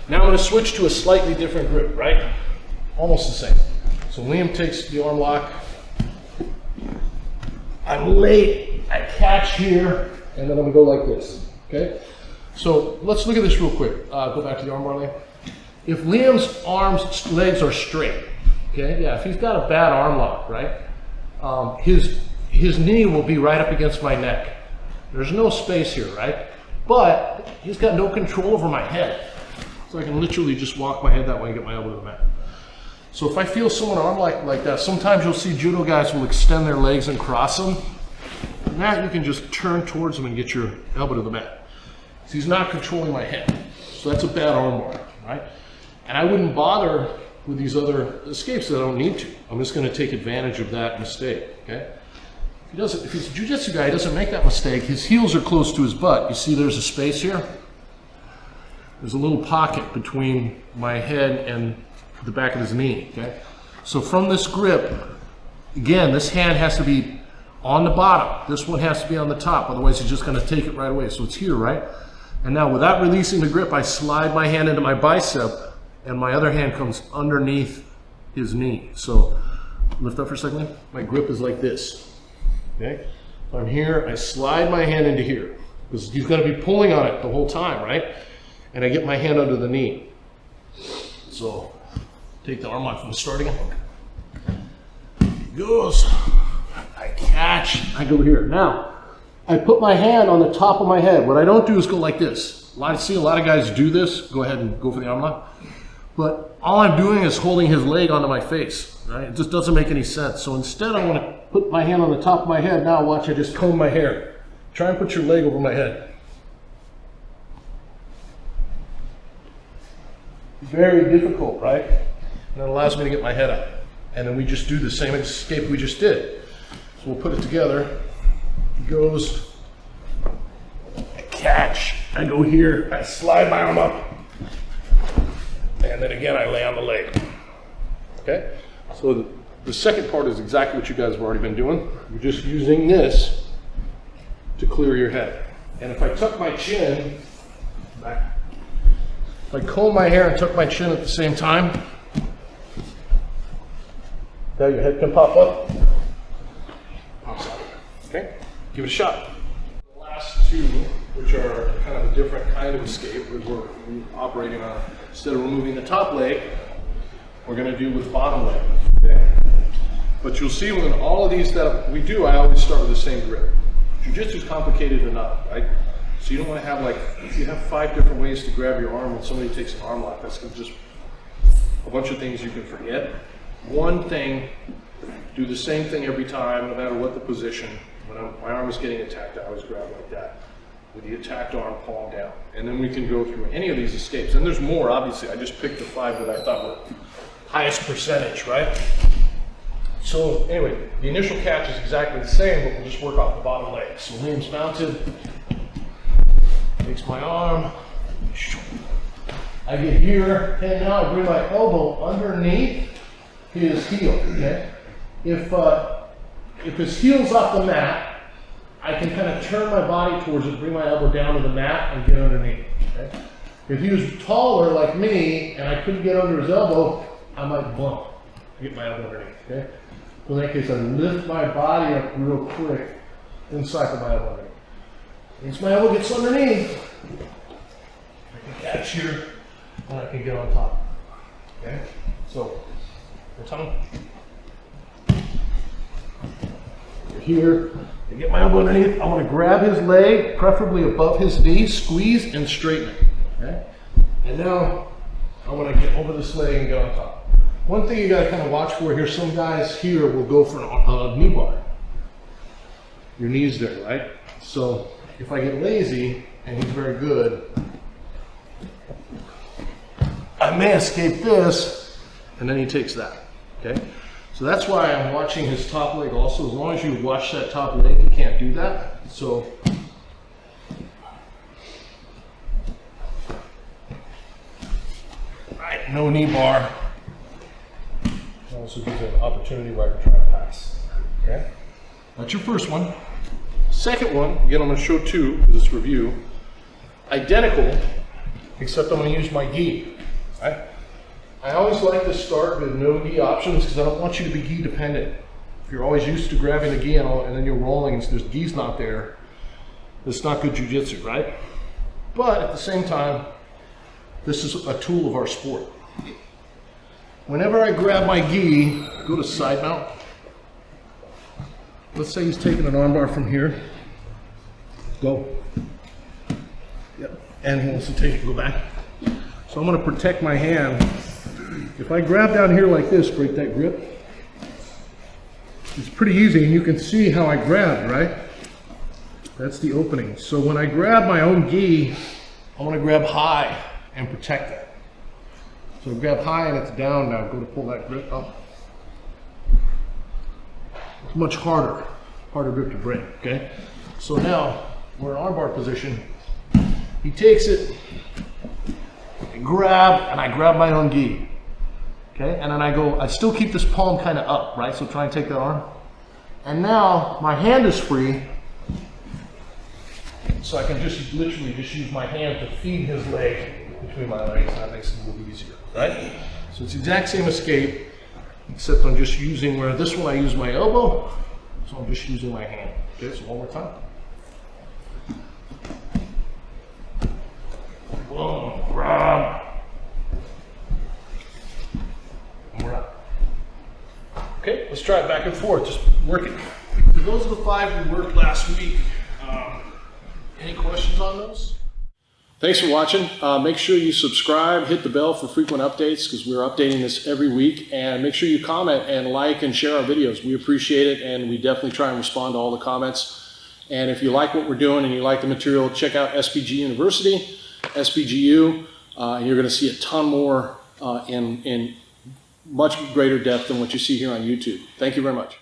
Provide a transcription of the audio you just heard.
Now I'm going to switch to a slightly different grip, right? Almost the same. So Liam takes the arm lock. I'm late, I catch here, and then I'm going to go like this, okay? So let's look at this real quick. Go back to the armbar lane. If Liam's legs are straight, okay? Yeah, if he's got a bad arm lock, right? His knee will be right up against my neck. There's no space here, right? But he's got no control over my head. So I can literally just walk my head that way and get my elbow to the mat. So if I feel someone arm like that, sometimes you'll see judo guys will extend their legs and cross them. And that you can just turn towards them and get your elbow to the mat. So he's not controlling my head. So that's a bad arm bar, right? And I wouldn't bother with these other escapes that I don't need to. I'm just going to take advantage of that mistake, okay? If he's a jiu-jitsu guy, he doesn't make that mistake. His heels are close to his butt. You see there's a space here? There's a little pocket between my head and the back of his knee, okay? So from this grip, again, this hand has to be on the bottom. This one has to be on the top, otherwise he's just gonna take it right away. So it's here, right? And now without releasing the grip, I slide my hand into my bicep and my other hand comes underneath his knee. So lift up for a second. My grip is like this, okay? If I'm here, I slide my hand into here because he's gonna be pulling on it the whole time, right? And I get my hand under the knee. So take the arm lock from the start again. He goes, I catch, I go here. Now, I put my hand on the top of my head. What I don't do is go like this. I see a lot of guys do this. Go ahead and go for the arm lock. But all I'm doing is holding his leg onto my face, right? It just doesn't make any sense. So instead I want to put my hand on the top of my head. Now watch, I just comb my hair. Try and put your leg over my head. Very difficult, right? And it allows me to get my head up. And then we just do the same escape we just did. So we'll put it together. It goes, I catch, I go here, I slide my arm up. And then again, I lay on the leg. Okay? So the second part is exactly what you guys have already been doing. You're just using this to clear your head. And if I tuck my chin back, if I comb my hair and tuck my chin at the same time, now your head can pop up, pops out. Okay? Give it a shot. The last two, which are kind of a different kind of escape, we're operating on, instead of removing the top leg, we're going to do with bottom leg. Okay? But you'll see when all of these that we do, I always start with the same grip. Jiu-jitsu is complicated enough, right? So you don't want to have like, if you have 5 different ways to grab your arm when somebody takes an arm lock, that's just a bunch of things you can forget. One thing, do the same thing every time, no matter what the position. When my arm is getting attacked, I always grab like that, with the attacked arm palm down. And then we can go through any of these escapes. And there's more, obviously. I just picked the 5 that I thought were highest percentage, right? So anyway, the initial catch is exactly the same, but we'll just work off the bottom leg. So Liam's mounted, takes my arm, I get here, and now I bring my elbow underneath his heel, okay? If his heel's off the mat, I can kind of turn my body towards it, bring my elbow down to the mat and get underneath, okay? If he was taller like me and I couldn't get under his elbow, I might bump to get my elbow underneath, okay? So in that case, I lift my body up real quick and cycle my elbow underneath. Once my elbow gets underneath, I can catch here and I can get on top, okay? So, your tongue. Here, I get my elbow underneath. I want to grab his leg, preferably above his knee, squeeze and straighten it. Okay? And now I want to get over this leg and get on top. One thing you got to kind of watch for here, some guys here will go for a knee bar. Your knee's there, right? So if I get lazy and he's very good, I may escape this and then he takes that. Okay? So that's why I'm watching his top leg also. As long as you watch that top leg, you can't do that. So right, no knee bar. Also gives an opportunity where I can try to pass. Okay? That's your first one. Second one, again I'm going to show 2 because it's review. Identical, except I'm going to use my gi. Right? I always like to start with no gi options because I don't want you to be gi dependent. If you're always used to grabbing the gi and then you're rolling and there's gi's not there, it's not good jiu-jitsu, right? But at the same time, this is a tool of our sport. Whenever I grab my gi, go to side mount. Let's say he's taking an armbar from here. Go. Yep. And he wants to take it and go back. So I'm going to protect my hand. If I grab down here like this, break that grip. It's pretty easy, and you can see how I grabbed, right? That's the opening. So when I grab my own gi, I'm going to grab high and protect that. So grab high and it's down now. Go to pull that grip up. It's much harder grip to break, okay? So now we're in armbar position. He takes it, and I grab my own gi, okay? And then I still keep this palm kind of up, right? So try and take that arm. And now my hand is free, so I can just literally just use my hand to feed his leg between my legs, and that makes it a little easier, right? So it's the exact same escape, except I'm just using where this one I use my elbow, so I'm just using my hand. Okay, so one more time. Boom, grab. And we're out. Okay, let's try it back and forth, just work it. So those are the 5 we worked last week. Any questions on those? Thanks for watching. Make sure you subscribe, hit the bell for frequent updates because we're updating this every week, and make sure you comment and like and share our videos. We appreciate it, and we definitely try and respond to all the comments. And if you like what we're doing and you like the material, check out SBG University, SBGU, and you're going to see a ton more in much greater depth than what you see here on YouTube. Thank you very much.